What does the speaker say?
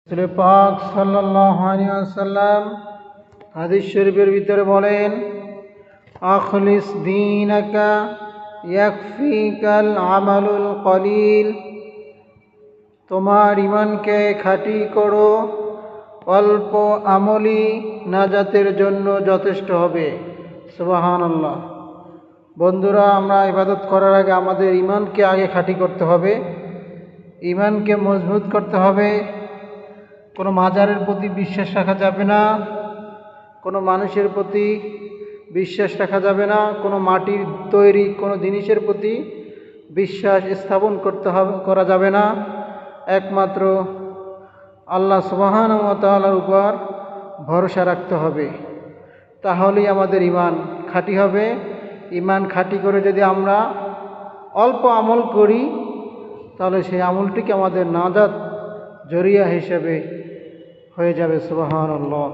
রাসূল পাক সাল্লাল্লাহু আলাইহি ওয়াসাল্লাম হাদিস শরীফের ভিতরে বলেন, আখলিস দীনাকা ইয়াকফিকাল আমালুল কলিল, তোমার ঈমানকে খাঁটি করো, অল্প আমলই নাজাতের জন্য যথেষ্ট হবে। সুবহানাল্লাহ। বন্ধুরা, আমরা ইবাদত করার আগে আমাদের ঈমানকে আগে খাঁটি করতে হবে, ঈমানকে মজবুত করতে হবে। কোনো মাজারের প্রতি বিশ্বাস রাখা যাবে না, কোনো মানুষের প্রতি বিশ্বাস রাখা যাবে না, কোনো মাটির তৈরি কোনো জিনিসের প্রতি বিশ্বাস স্থাপন করা যাবে না। একমাত্র আল্লাহ সুবহানাহু ওয়া তাআলার উপর ভরসা রাখতে হবে, তাহলেই আমাদের ঈমান খাঁটি হবে। ঈমান খাঁটি করে যদি আমরা অল্প আমল করি, তাহলে সেই আমলটিকে আমাদের নাজাত জরিয়া হিসেবে হয়ে যাবে। সুবহানাল্লাহ।